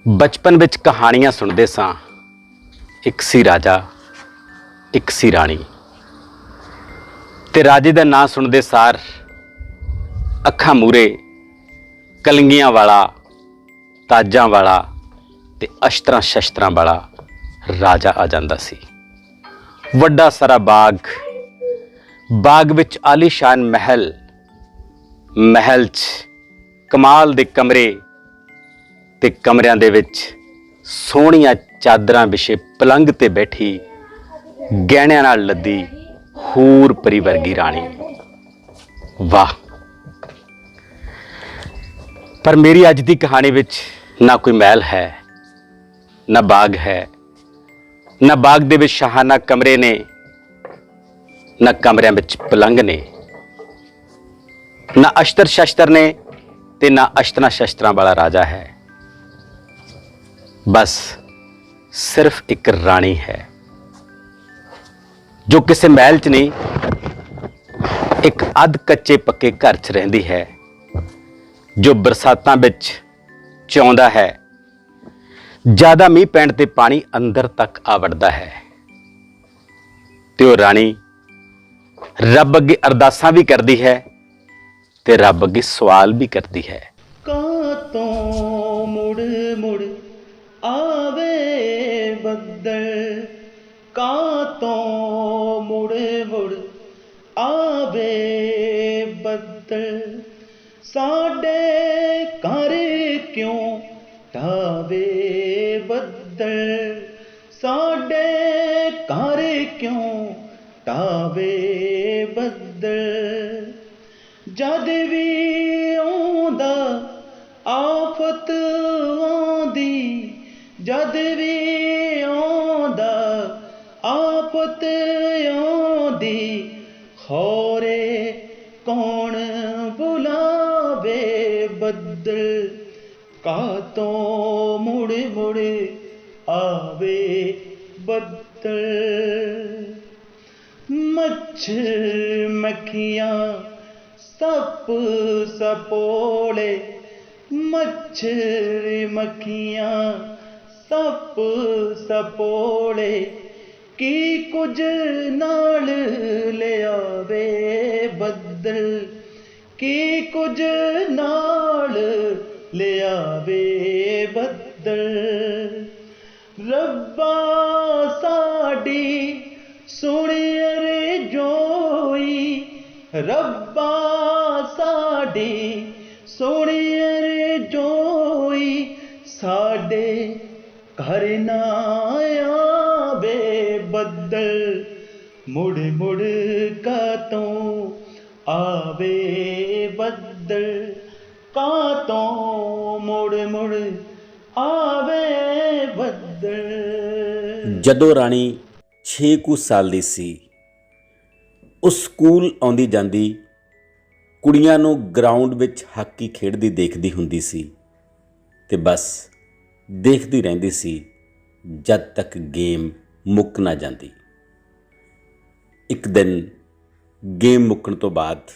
बचपन विच कहानियां सुनते सां। एक सी राजा, एक सी राणी। ते राजे का नां सुनते सार अखां मूरे कलंगियां वाला, ताजां वाला ते अस्त्रां शस्त्रां वाला राजा आ जांदा सी। वड्डा सारा बाग, बाग विच आलीशान महल, महल च कमाल दे कमरे ते कमरियां दे विच सोहणियां चादरां विछे पलंग ते बैठी गहणियां नाल लदी हूर परी वर्गी राणी। वाह! पर मेरी अज दी कहानी विच ना कोई महल है, ना बाग है, ना बाग दे विच शाहाना कमरे ने, ना कमरियां विच पलंग ने, ना अस्त्र शस्त्र ने ते ना अस्त्रां शस्त्रां वाला राजा है। बस सिर्फ एक राणी है जो किसी महल च नहीं, एक अध कच्चे पक्के घर च रहिंदी है, जो बरसातां विच चौंदा है, ज्यादा मीह पैण ते पानी अंदर तक आ वड़दा है। ते वो राणी रब अगे अरदासां भी करदी है ते रब अगे सवाल भी करदी है। कातों मुड़ मुड़ आवे बदल, कातों मुड़ मुड़ आवे बदल, साडे घर क्यों ढावे बदल, साडे घर क्यों ढावे बदल। जद भी आउंदा आफत आउंदी, जद भी आउंदा आफत आउंदी, खौरे कौन बुलावे बदल, कातों मुड़ मुड़ आवे बदल। मच्छर मक्खियां सप सपोले, मच्छर मक्खियां सप सपोले, की कुछ नाल ले आवे बदल, की कुछ नाल ले आवे बदल। रब्बा साडी सुण अरे जोई, रब्बा साडी सुण अरे जोई, साडे घर ना आवे बदल, मुड़ मुड़ कातों आवे बदल, कातों मुड़ मुड़ आवे बदल। जदों राणी 6 ਕੁ ਸਾਲ ਦੀ ਸੀ, ਉਹ ਸਕੂਲ ਆਉਂਦੀ ਜਾਂਦੀ ਕੁੜੀਆਂ ਨੂੰ ਗਰਾਊਂਡ ਵਿੱਚ ਹਾਕੀ ਖੇਡਦੀ ਦੇਖਦੀ ਹੁੰਦੀ ਸੀ ਤੇ ਬਸ ਦੇਖਦੀ ਰਹਿੰਦੀ ਸੀ ਜਦ ਤੱਕ ਗੇਮ ਮੁੱਕ ਨਾ ਜਾਂਦੀ। ਇੱਕ ਦਿਨ गेम मुक्कण तो बाद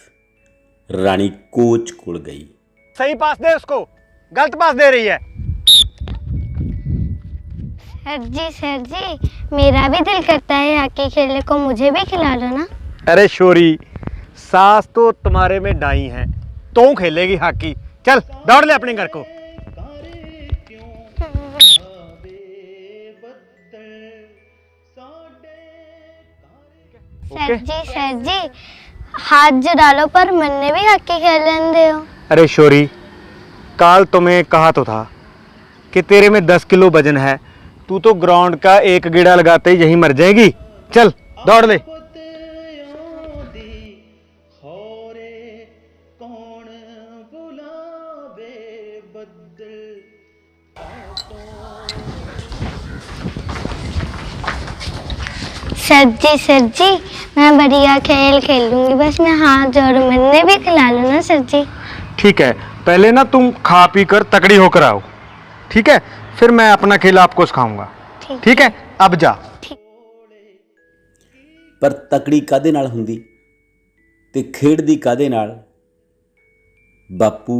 रानी कोच कोल गई। सही पास दे उसको, गलत पास दे रही है। सर जी मेरा भी दिल करता है हॉकी खेलने को, मुझे भी खिला लो ना। अरे शोरी, सास तो तुम्हारे में डाई है, तू खेलेगी हॉकी। चल दौड़ ले अपने घर को। सर जी हाथ जो डालो पर मन्ने भी हॉकी खेलने दे हो। अरे शोरी, काल तुम्हें कहा तो था कि तेरे में 10 किलो वजन है, तू तो ग्राउंड का एक गेड़ा लगाते ही यहीं मर जाएगी। चल दौड़ ले। सर जी मैं बढ़िया खेल खेलूंगी, बस मैं हाथ जोड़ू, मैंने भी खिला लो ना सर जी। ठीक है, पहले ना तुम खा पी कर तकड़ी होकर आओ, ठीक है? फिर मैं अपना खेल आपको सिखाऊंगा, ठीक है? अब जा। पर तकड़ी कादे नाल हुंदी ते खेडदी कादे नाल? बापू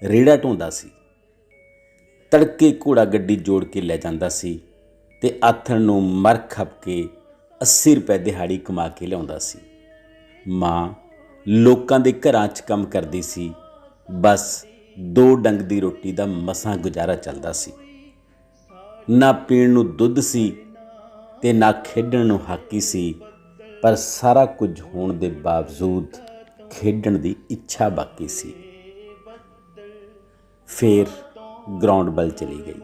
रेड़ा ढोंदा सी ਤੜਕੇ ਘੋੜਾ ਗੱਡੀ ਜੋੜ ਕੇ ਲੈ ਜਾਂਦਾ ਸੀ ਤੇ ਆਥਣ ਨੂੰ ਮਰ ਖੱਪ ਕੇ 80 ਰੁਪਏ ਦਿਹਾੜੀ ਕਮਾ ਕੇ ਲਿਆਉਂਦਾ ਸੀ। ਮਾਂ ਲੋਕਾਂ ਦੇ ਘਰਾਂ 'ਚ ਕੰਮ ਕਰਦੀ ਸੀ, ਬਸ 2 ਡੰਗ ਦੀ ਰੋਟੀ ਦਾ ਮਸਾਂ ਗੁਜ਼ਾਰਾ ਚੱਲਦਾ ਸੀ। ਨਾ ਪੀਣ ਨੂੰ ਦੁੱਧ ਸੀ ਤੇ ਨਾ ਖੇਡਣ ਨੂੰ ਹਾਕੀ ਸੀ, ਪਰ ਸਾਰਾ ਕੁਝ ਹੋਣ ਦੇ ਬਾਵਜੂਦ ਖੇਡਣ ਦੀ ਇੱਛਾ ਬਾਕੀ ਸੀ। ਫਿਰ ਗਰਾਊਂਡ ਵੱਲ ਚਲੀ ਗਈ।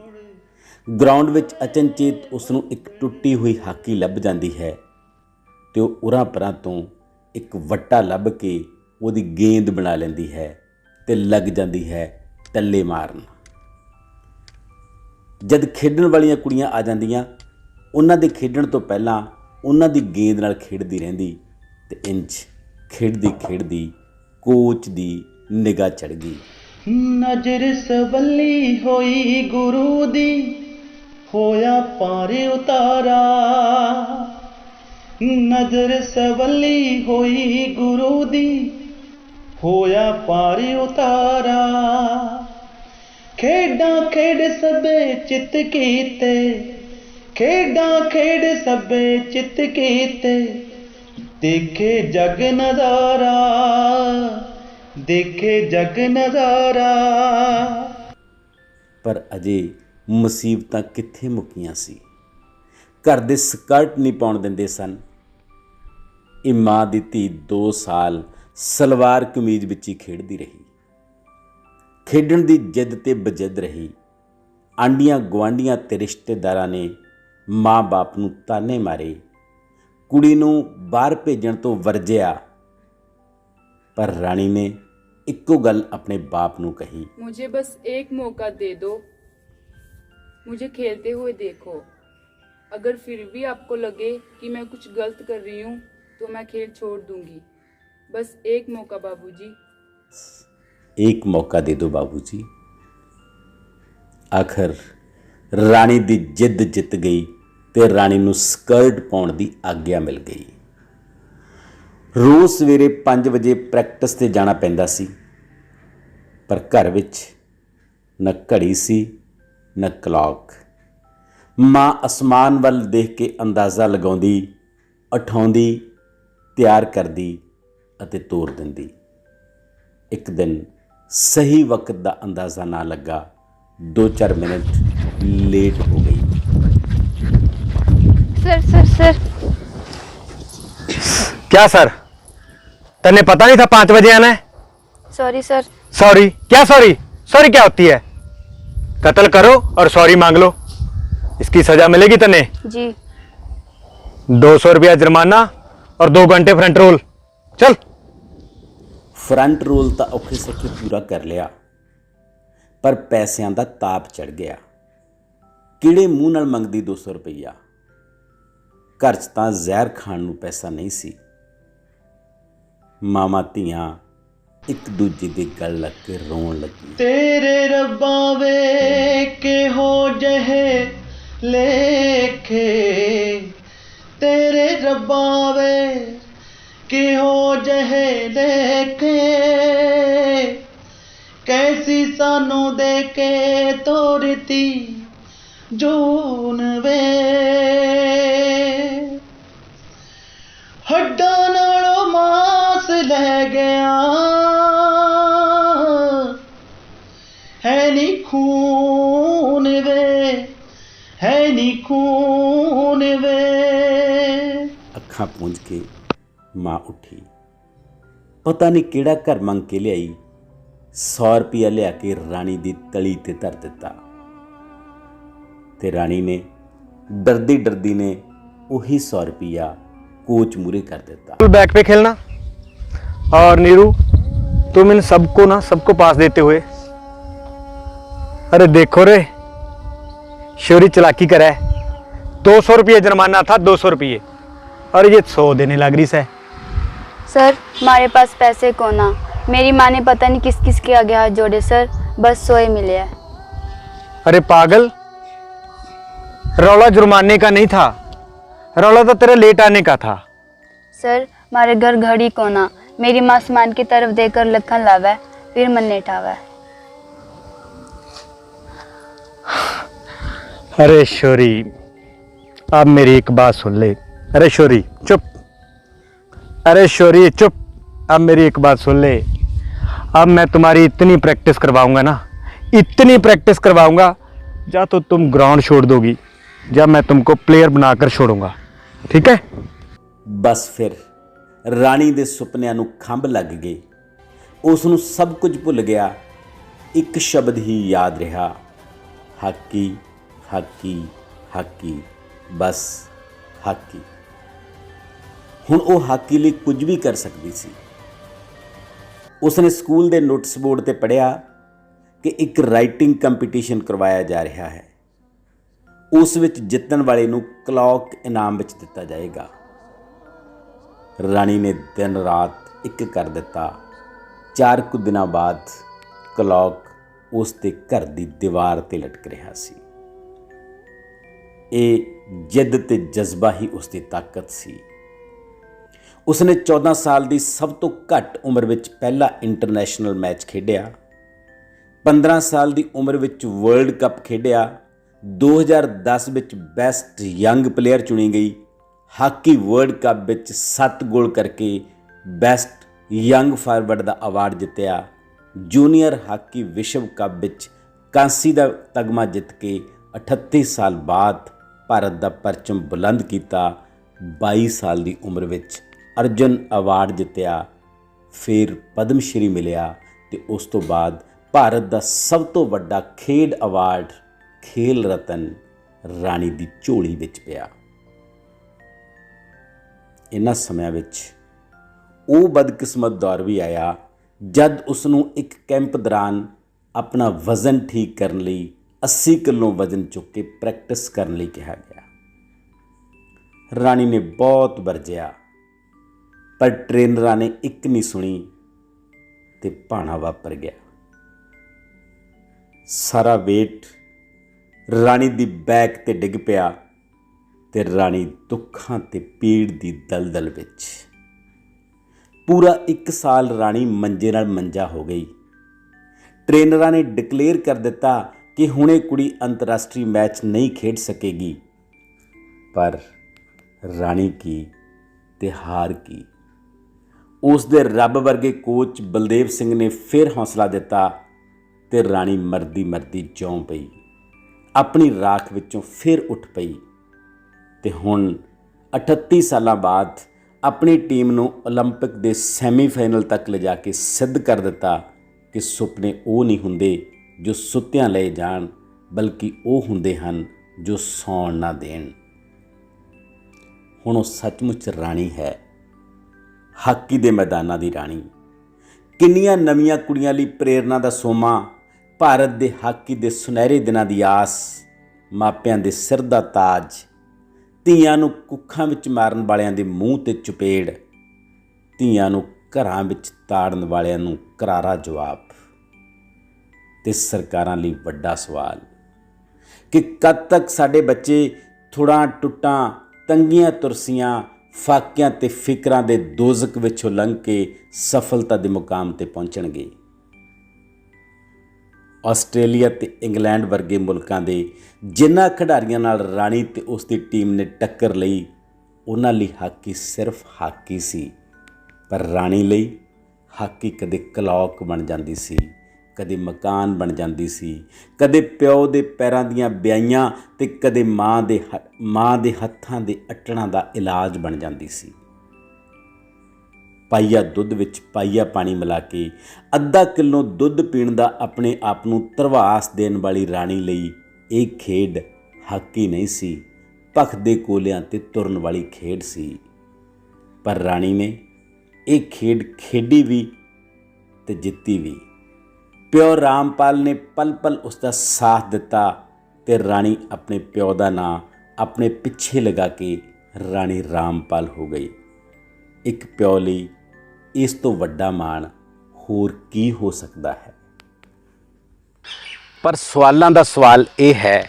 ਗਰਾਊਂਡ ਵਿੱਚ ਅਚਨਚੇਤ ਉਸ ਨੂੰ ਇੱਕ ਟੁੱਟੀ ਹੋਈ ਹਾਕੀ ਲੱਭ ਜਾਂਦੀ ਹੈ ਤੇ ਉਹ ਉਰਾਂ ਪਰਾਂ ਤੋਂ ਇੱਕ ਵੱਟਾ ਲੱਭ ਕੇ ਉਹਦੀ ਗੇਂਦ ਬਣਾ ਲੈਂਦੀ ਹੈ ਤੇ ਲੱਗ ਜਾਂਦੀ ਹੈ ਟੱਲੇ ਮਾਰਨ। ਜਦ ਖੇਡਣ ਵਾਲੀਆਂ ਕੁੜੀਆਂ ਆ ਜਾਂਦੀਆਂ, ਉਹਨਾਂ ਦੇ ਖੇਡਣ ਤੋਂ ਪਹਿਲਾਂ ਉਹਨਾਂ ਦੀ ਗੇਂਦ ਨਾਲ ਖੇਡਦੀ ਰਹਿੰਦੀ ਤੇ ਇੰਜ ਖੇਡਦੀ ਖੇਡਦੀ ਕੋਚ ਦੀ ਨਿਗਾਹ ਚੜ੍ਹ ਗਈ। ਨਜ਼ਰ ਸਵੱਲੀ ਹੋਈ ਗੁਰੂ ਦੀ, ਹੋਇਆ ਪਾਰ ਉਤਾਰਾ। ਨਜ਼ਰ ਸਵੱਲੀ ਹੋਈ ਗੁਰੂ ਦੀ, ਹੋਇਆ ਪਾਰ ਉਤਾਰਾ। ਖੇਡਾਂ ਖੇਡ ਸਭੇ ਚਿੱਤ ਕੀਤੇ, ਖੇਡਾਂ ਖੇਡ ਸਭੇ ਚਿੱਤ ਕੀਤੇ। ਦੇਖੇ ਜਗ ਨਜ਼ਾਰਾ, ਦੇਖੇ ਜਗ ਨਜ਼ਾਰਾ। ਪਰ ਅਜੇ ਮੁਸੀਬਤਾਂ ਕਿੱਥੇ ਮੁੱਕੀਆਂ ਸੀ। ਘਰ ਦੇ ਸਕਰਟ ਨਹੀਂ ਪਾਉਣ ਦਿੰਦੇ ਸਨ। ਇਹ ਮਾਂ ਦੀ ਧੀ 2 ਸਾਲ ਸਲਵਾਰ ਕਮੀਜ਼ ਵਿੱਚ ਹੀ ਖੇਡਦੀ ਰਹੀ। ਖੇਡਣ ਦੀ ਜਿੱਦ ਤੇ ਬਜਿੱਦ ਰਹੀ। ਆਂਡੀਆਂ ਗੁਆਂਢੀਆਂ ਤੇ ਰਿਸ਼ਤੇਦਾਰਾਂ ਨੇ ਮਾਂ ਬਾਪ ਨੂੰ ਤਾਨੇ ਮਾਰੇ, ਕੁੜੀ ਨੂੰ ਬਾਹਰ ਭੇਜਣ ਤੋਂ ਵਰਜਿਆ। ਪਰ ਰਾਣੀ ਨੇ ਇੱਕੋ ਗੱਲ ਆਪਣੇ ਬਾਪ ਨੂੰ ਕਹੀ, मुझे बस एक मौका दे दो, मुझे खेलते हुए देखो। अगर फिर भी आपको लगे कि मैं कुछ गलत कर रही हूँ तो मैं खेल छोड़ दूंगी। बस एक मौका बाबूजी। एक मौका दे दो बाबूजी। आखिर रानी दी जिद जित गई ते रानी नूं स्कर्ट पाउण दी आग्या मिल गई। रोज़ सवेरे 5 वजे प्रैक्टिस ते जाना पैंदा सी, पर घर विच न घड़ी सी न क्लॉक। मां आसमान वल देख के अंदाज़ा लगाउंदी, उठाउंदी, तैयार करदी अते तोर दिंदी। एक दिन सही वक्त दा अंदाज़ा ना लगा, 2-4 मिनट लेट हो गई। सर सर सर क्या सर, तन्ने पता नहीं था 5 बजे आना है? Sorry sir. सॉरी क्या? सॉरी सॉरी क्या होती है? कत्ल करो और सॉरी मांग लो, इसकी सजा मिलेगी तन्ने। जी। 200 रुपया जुर्माना और 2 घंटे फ्रंट रोल। चल। फ्रंट रोल तो औखे सौखे पूरा कर लिया, पर पैसों का ताप चढ़ गया। किहड़े मूँह नाल मंगदी 200 रुपया? घर च तां ਜ਼ਹਿਰ खाण नूं पैसा नहीं सी। मामा ਧੀਆਂ एक दूजे दे गल लग के रोन लगी। तेरे रब्बा वे किहो जहे लेखे, तेरे रब्बा वे किहो जहे लेखे। कैसी सानू दे के तोरती जून वे, हड्डां नालों मास ले गया, है नी खून वे, है नी खून वे। अखां पूंझ के मां उठी। पता नहीं किहड़ा घर मंग के लियाई। 100 रुपया लिया के रानी दी तली ते धर दिता ते रानी ने डरदी डरदी ने वही 100 रुपया कोच मूरे कर देता। बैक पे खेलना। और नीरू, तुम इन सबको ना सबको पास देते हुए, अरे देखो रे, शोरी चलाकी करे। 200 रुपये जुर्माना था, 200 रुपये, और ये 100 देने लग रही है। सर हमारे पास पैसे को ना, मेरी माँ ने पता नहीं किस किस के आगे हाथ जोड़े सर, बस 100 ही मिले हैं। अरे पागल, रौला जुर्माने का नहीं था, रौला तो तेरे लेट आने का था। सर हमारे घर घड़ी को ना, मेरी माँ आसमान की तरफ देखकर लखन लावे, फिर मन नेठावे। अरे शोरी, अब मेरी एक बात सुन ले। अरे शोरी चुप, अरे शोरी चुप, अब मेरी एक बात सुन ले। अब मैं तुम्हारी इतनी प्रैक्टिस करवाऊंगा ना, इतनी प्रैक्टिस करवाऊंगा, या तो तुम ग्राउंड छोड़ दोगी या मैं तुमको प्लेयर बनाकर छोड़ूंगा, ठीक है? बस फिर ਰਾਣੀ ਦੇ ਸੁਪਨਿਆਂ ਨੂੰ ਖੰਭ ਲੱਗ ਗਏ। ਉਸ ਨੂੰ ਸਭ ਕੁਝ ਭੁੱਲ ਗਿਆ। ਇੱਕ ਸ਼ਬਦ ਹੀ ਯਾਦ ਰਿਹਾ, ਹਾਕੀ ਹਾਕੀ ਹਾਕੀ, ਬਸ ਹਾਕੀ। ਹੁਣ ਉਹ ਹਾਕੀ ਲਈ ਕੁਝ ਵੀ ਕਰ ਸਕਦੀ ਸੀ। ਉਸਨੇ ਸਕੂਲ ਦੇ ਨੋਟਿਸ ਬੋਰਡ ਤੇ ਪੜ੍ਹਿਆ ਕਿ ਇੱਕ ਰਾਈਟਿੰਗ ਕੰਪੀਟੀਸ਼ਨ ਕਰਵਾਇਆ ਜਾ ਰਿਹਾ ਹੈ। ਉਸ ਵਿੱਚ ਜਿੱਤਣ ਵਾਲੇ ਨੂੰ ਕਲੌਕ ਇਨਾਮ ਵਿੱਚ ਦਿੱਤਾ ਜਾਏਗਾ। ਰਾਣੀ ਨੇ ਦਿਨ ਰਾਤ ਇੱਕ ਕਰ ਦਿੱਤਾ। 4 ਕੁ ਦਿਨਾਂ ਬਾਅਦ ਕਲੌਕ ਉਸ ਦੇ ਘਰ ਦੀ ਦੀਵਾਰ ਤੇ ਲਟਕ ਰਿਹਾ ਸੀ। ਇਹ ਜਿੱਦ ਤੇ ਜਜ਼ਬਾ ਹੀ ਉਸ ਦੀ ਤਾਕਤ ਸੀ। ਉਸਨੇ 14 ਸਾਲ ਦੀ ਸਭ ਤੋਂ ਘੱਟ ਉਮਰ ਵਿੱਚ ਪਹਿਲਾ ਇੰਟਰਨੈਸ਼ਨਲ ਮੈਚ ਖੇਡਿਆ। 15 ਸਾਲ ਦੀ ਉਮਰ ਵਿੱਚ ਵਰਲਡ ਕੱਪ ਖੇਡਿਆ। 2010 ਵਿੱਚ ਬੈਸਟ ਯੰਗ ਪਲੇਅਰ ਚੁਣੀ ਗਈ। ਹਾਕੀ ਵਰਲਡ ਕੱਪ ਵਿੱਚ 7 ਗੋਲ ਕਰਕੇ ਬੈਸਟ ਯੰਗ ਫਾਰਵਰਡ ਦਾ ਅਵਾਰਡ ਜਿੱਤਿਆ। ਜੂਨੀਅਰ ਹਾਕੀ ਵਿਸ਼ਵ ਕੱਪ ਵਿੱਚ ਕਾਂਸੀ ਦਾ ਤਗਮਾ ਜਿੱਤ ਕੇ 38 ਸਾਲ ਬਾਅਦ ਭਾਰਤ ਦਾ ਪਰਚਮ ਬੁਲੰਦ ਕੀਤਾ। 22 ਸਾਲ ਦੀ ਉਮਰ ਵਿੱਚ ਅਰਜੁਨ ਅਵਾਰਡ ਜਿੱਤਿਆ, ਫਿਰ ਪਦਮ ਸ਼੍ਰੀ ਮਿਲਿਆ ਤੇ ਉਸ ਤੋਂ ਬਾਅਦ ਭਾਰਤ ਦਾ ਸਭ ਤੋਂ ਵੱਡਾ ਖੇਡ ਅਵਾਰਡ ਖੇਲ ਰਤਨ ਰਾਣੀ ਦੀ ਝੋਲੀ ਵਿੱਚ ਪਿਆ। ਇਹਨਾਂ ਸਮਿਆਂ ਵਿੱਚ ਉਹ ਬਦਕਿਸਮਤ ਦੌਰ ਵੀ ਆਇਆ ਜਦ ਉਸ ਨੂੰ ਇੱਕ ਕੈਂਪ ਦੌਰਾਨ ਆਪਣਾ ਵਜ਼ਨ ਠੀਕ ਕਰਨ ਲਈ 80 ਕਿਲੋ ਵਜ਼ਨ ਚੁੱਕ ਕੇ ਪ੍ਰੈਕਟਿਸ ਕਰਨ ਲਈ ਕਿਹਾ ਗਿਆ। ਰਾਣੀ ਨੇ ਬਹੁਤ ਵਰਜਿਆ, ਪਰ ਟ੍ਰੇਨਰਾਂ ਨੇ ਇੱਕ ਨਹੀਂ ਸੁਣੀ ਤੇ ਭਾਣਾ ਵਾਪਰ ਗਿਆ। ਸਾਰਾ ਵੇਟ ਰਾਣੀ ਦੀ ਬੈਕ ਤੇ ਡਿੱਗ ਪਿਆ ਤੇ ਰਾਣੀ ਦੁੱਖਾਂ ਤੇ ਪੀੜ ਦੀ ਦਲਦਲ ਵਿੱਚ। ਪੂਰਾ 1 ਸਾਲ ਰਾਣੀ ਮੰਜੇ ਨਾਲ ਮੰਜਾ ਹੋ ਗਈ। ਟ੍ਰੇਨਰਾਂ ਨੇ ਡਿਕਲੇਅਰ ਕਰ ਦਿੱਤਾ ਕਿ ਹੁਣ ਇਹ ਕੁੜੀ ਅੰਤਰਰਾਸ਼ਟਰੀ ਮੈਚ ਨਹੀਂ ਖੇਡ ਸਕੇਗੀ। ਪਰ ਰਾਣੀ ਕੀ ਤੇ ਹਾਰ ਕੀ। ਉਸ ਦੇ ਰੱਬ ਵਰਗੇ ਕੋਚ ਬਲਦੇਵ ਸਿੰਘ ਨੇ ਫਿਰ ਹੌਸਲਾ ਦਿੱਤਾ ਤੇ ਰਾਣੀ ਮਰਦੀ ਮਰਦੀ ਜਿਉਂ ਪਈ। ਆਪਣੀ ਰਾਖ ਵਿੱਚੋਂ ਫਿਰ ਉੱਠ ਪਈ ਤੇ ਹੁਣ 38 ਸਾਲਾਂ ਬਾਅਦ ਆਪਣੀ ਟੀਮ ਨੂੰ ਓਲੰਪਿਕ ਦੇ ਸੈਮੀਫਾਈਨਲ ਤੱਕ ਲਿਜਾ ਕੇ ਸਿੱਧ ਕਰ ਦਿੱਤਾ ਕਿ ਸੁਪਨੇ ਉਹ ਨਹੀਂ ਹੁੰਦੇ ਜੋ ਸੁੱਤਿਆਂ ਲਏ ਜਾਣ, ਬਲਕਿ ਉਹ ਹੁੰਦੇ ਹਨ ਜੋ ਸੌਣ ਨਾ ਦੇਣ। ਹੁਣ ਉਹ ਸੱਚਮੁੱਚ ਰਾਣੀ ਹੈ, ਹਾਕੀ ਦੇ ਮੈਦਾਨਾਂ ਦੀ ਰਾਣੀ। ਕਿੰਨੀਆਂ ਨਵੀਆਂ ਕੁੜੀਆਂ ਲਈ ਪ੍ਰੇਰਨਾ ਦਾ ਸੋਮਾ, ਭਾਰਤ ਦੇ ਹਾਕੀ ਦੇ ਸੁਨਹਿਰੇ ਦਿਨਾਂ ਦੀ ਆਸ, ਮਾਪਿਆਂ ਦੇ ਸਿਰ ਦਾ ਤਾਜ, ਧੀਆਂ ਨੂੰ ਕੁੱਖਾਂ ਵਿੱਚ ਮਾਰਨ ਵਾਲਿਆਂ ਦੇ ਮੂੰਹ ਤੇ ਚੁਪੇੜ, ਧੀਆਂ ਨੂੰ ਘਰਾਂ ਵਿੱਚ ਤਾੜਨ ਵਾਲਿਆਂ ਨੂੰ ਕਰਾਰਾ ਜਵਾਬ ਤੇ ਸਰਕਾਰਾਂ ਲਈ ਵੱਡਾ ਸਵਾਲ ਕਿ ਕਦ ਤੱਕ ਸਾਡੇ ਬੱਚੇ ਥੁੜਾਂ ਟੁੱਟਾਂ, ਤੰਗੀਆਂ ਤੁਰਸੀਆਂ, ਫਾਕਿਆਂ ਤੇ ਫਿਕਰਾਂ ਦੇ ਦੋਜ਼ਖ ਵਿੱਚੋਂ ਲੰਘ ਕੇ ਸਫਲਤਾ ਦੇ ਮੁਕਾਮ ਤੇ ਪਹੁੰਚਣਗੇ। ਆਸਟ੍ਰੇਲੀਆ ਤੇ ਇੰਗਲੈਂਡ ਵਰਗੇ ਮੁਲਕਾਂ ਦੇ ਜਿਨ੍ਹਾਂ ਖਿਡਾਰੀਆਂ ਨਾਲ ਰਾਣੀ ਤੇ ਉਸ ਦੀ ਟੀਮ ਨੇ ਟੱਕਰ ਲਈ, ਉਹਨਾਂ ਲਈ ਹਾਕੀ ਸਿਰਫ ਹਾਕੀ ਸੀ। ਪਰ ਰਾਣੀ ਲਈ ਹਾਕੀ ਕਦੇ ਕਲੌਕ ਬਣ ਜਾਂਦੀ ਸੀ, ਕਦੇ ਮਕਾਨ ਬਣ ਜਾਂਦੀ ਸੀ, ਕਦੇ ਪਿਓ ਦੇ ਪੈਰਾਂ ਦੀਆਂ ਬਿਆਈਆਂ ਤੇ ਕਦੇ ਮਾਂ ਦੇ ਹੱਥਾਂ ਦੇ ਅਟਣਾ ਦਾ ਇਲਾਜ ਬਣ ਜਾਂਦੀ ਸੀ। ਪਾਈਆ ਦੁੱਧ ਵਿੱਚ ਪਾਈਆ ਪਾਣੀ ਮਿਲਾ ਕੇ ਅੱਧਾ ਕਿਲੋ ਦੁੱਧ ਪੀਣ ਦਾ ਆਪਣੇ ਆਪ ਨੂੰ ਧਰਵਾਸ ਦੇਣ ਵਾਲੀ ਰਾਣੀ ਲਈ ਇਹ ਖੇਡ ਹਾਕੀ ਨਹੀਂ ਸੀ, ਭਖਦੇ ਕੋਲਿਆਂ ਤੇ ਤੁਰਨ ਵਾਲੀ ਖੇਡ ਸੀ। ਪਰ ਰਾਣੀ ਨੇ ਇਹ ਖੇਡ ਖੇਡੀ ਵੀ ਤੇ ਜਿੱਤੀ ਵੀ। ਪਿਓ ਰਾਮਪਾਲ ਨੇ ਪਲ ਪਲ ਉਸ ਦਾ ਸਾਥ ਦਿੱਤਾ ਤੇ ਰਾਣੀ ਆਪਣੇ ਪਿਓ ਦਾ ਨਾਂ ਆਪਣੇ ਪਿੱਛੇ ਲਗਾ ਕੇ ਰਾਣੀ ਰਾਮਪਾਲ ਹੋ ਗਈ। ਇੱਕ ਪਿਓ ਲਈ ਇਸ ਤੋਂ ਵੱਡਾ ਮਾਣ ਹੋਰ ਕੀ ਹੋ ਸਕਦਾ ਹੈ। ਪਰ ਸਵਾਲਾਂ ਦਾ ਸਵਾਲ ਇਹ ਹੈ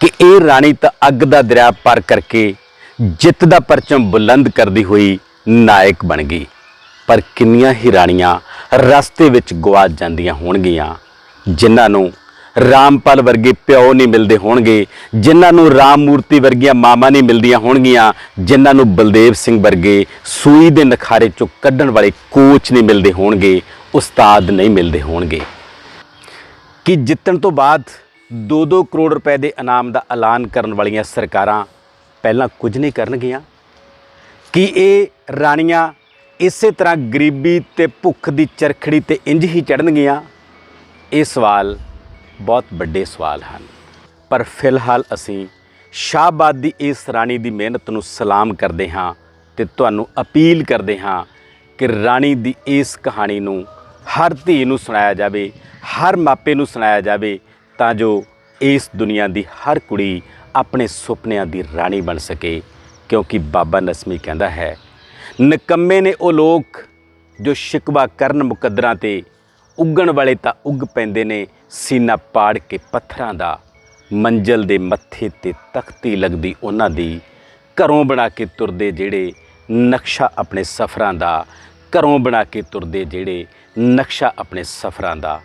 ਕਿ ਇਹ ਰਾਣੀ ਤਾਂ ਅੱਗ ਦਾ ਦਰਿਆ ਪਾਰ ਕਰਕੇ ਜਿੱਤ ਦਾ ਪਰਚਮ ਬੁਲੰਦ ਕਰਦੀ ਹੋਈ ਨਾਇਕ ਬਣ ਗਈ। ਪਰ ਕਿੰਨੀਆਂ ਹੀ ਰਾਣੀਆਂ ਰਸਤੇ ਵਿੱਚ ਗਵਾਚ ਜਾਂਦੀਆਂ ਹੋਣਗੀਆਂ ਜਿਨ੍ਹਾਂ ਨੂੰ ਰਾਮਪਾਲ ਵਰਗੇ ਪਿਓ ਨਹੀਂ ਮਿਲਦੇ ਹੋਣਗੇ, ਜਿਨ੍ਹਾਂ ਨੂੰ ਰਾਮ ਮੂਰਤੀ ਵਰਗੀਆਂ ਮਾਵਾਂ ਨਹੀਂ ਮਿਲਦੀਆਂ ਹੋਣਗੀਆਂ, ਜਿਨ੍ਹਾਂ ਨੂੰ ਬਲਦੇਵ ਸਿੰਘ ਵਰਗੇ ਸੂਈ ਦੇ ਨਖਾਰੇ ਚੋਂ ਕੱਢਣ ਵਾਲੇ ਕੋਚ ਨਹੀਂ ਮਿਲਦੇ ਹੋਣਗੇ, ਉਸਤਾਦ ਨਹੀਂ ਮਿਲਦੇ ਹੋਣਗੇ। ਕਿ ਜਿੱਤਣ ਤੋਂ ਬਾਅਦ 2-2 ਕਰੋੜ ਰੁਪਏ ਦੇ ਇਨਾਮ ਦਾ ਐਲਾਨ ਕਰਨ ਵਾਲੀਆਂ ਸਰਕਾਰਾਂ ਪਹਿਲਾਂ ਕੁਝ ਨਹੀਂ ਕਰਨਗੀਆਂ? ਕਿ ਇਹ ਰਾਣੀਆਂ ਇਸੇ ਤਰ੍ਹਾਂ ਗਰੀਬੀ ਤੇ ਭੁੱਖ ਦੀ ਚਰਖੜੀ ਤੇ ਇੰਜ ਹੀ ਚੜ੍ਹਨਗੀਆਂ? ਇਹ ਸਵਾਲ ਬਹੁਤ ਵੱਡੇ ਸਵਾਲ ਹਨ। ਪਰ ਫਿਲਹਾਲ ਅਸੀਂ ਸ਼ਾਹਬਾਦ ਦੀ ਇਸ ਰਾਣੀ ਦੀ ਮਿਹਨਤ ਨੂੰ ਸਲਾਮ ਕਰਦੇ ਹਾਂ ਤੇ ਤੁਹਾਨੂੰ ਅਪੀਲ ਕਰਦੇ ਹਾਂ ਕਿ ਰਾਣੀ ਦੀ ਇਸ ਕਹਾਣੀ ਨੂੰ ਹਰ ਧੀ ਨੂੰ ਸੁਣਾਇਆ ਜਾਵੇ, ਹਰ ਮਾਪੇ ਨੂੰ ਸੁਣਾਇਆ ਜਾਵੇ, ਤਾਂ ਜੋ ਇਸ ਦੁਨੀਆ ਦੀ ਹਰ ਕੁੜੀ ਆਪਣੇ ਸੁਪਨਿਆਂ ਦੀ ਰਾਣੀ ਬਣ ਸਕੇ। ਕਿਉਂਕਿ ਬਾਬਾ ਨਸਮੀ ਕਹਿੰਦਾ ਹੈ, ਨਿਕੰਮੇ ਨੇ ਉਹ ਲੋਕ ਜੋ ਸ਼ਿਕਵਾ ਕਰਨ ਮੁਕੱਦਰਾਂ ਤੇ, ਉੱਗਣ ਵਾਲੇ ਤਾਂ ਉੱਗ ਪੈਂਦੇ ਨੇ ਸੀਨਾ ਪਾੜ ਕੇ ਪੱਥਰਾਂ ਦਾ। ਮੰਜ਼ਲ ਦੇ ਮੱਥੇ ਤੇ ਤਖਤੀ ਲੱਗਦੀ ਉਹਨਾਂ ਦੀ, ਘਰੋਂ ਬਣਾ ਕੇ ਤੁਰਦੇ ਜਿਹੜੇ ਨਕਸ਼ਾ ਆਪਣੇ ਸਫ਼ਰਾਂ ਦਾ, ਘਰੋਂ ਬਣਾ ਕੇ ਤੁਰਦੇ ਜਿਹੜੇ ਨਕਸ਼ਾ ਆਪਣੇ ਸਫ਼ਰਾਂ ਦਾ।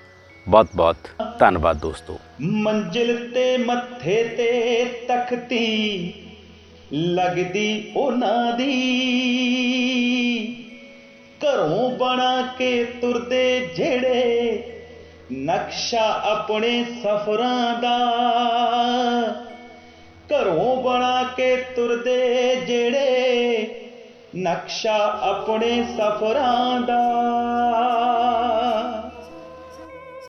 ਬਹੁਤ ਬਹੁਤ ਧੰਨਵਾਦ ਦੋਸਤੋ। ਮੰਜ਼ਿਲ ਤੇ ਮੱਥੇ ਤੇ ਤਖਤੀ ਲੱਗਦੀ ਉਹਨਾਂ ਦੀ, ਘਰੋਂ ਬਣਾ ਕੇ ਤੁਰਦੇ ਜਿਹੜੇ ਨਕਸ਼ਾ ਆਪਣੇ ਸਫ਼ਰਾਂ ਦਾ, ਘਰੋਂ ਬਣਾ ਕੇ ਤੁਰਦੇ ਜਿਹੜੇ ਨਕਸ਼ਾ ਆਪਣੇ ਸਫ਼ਰਾਂ ਦਾ।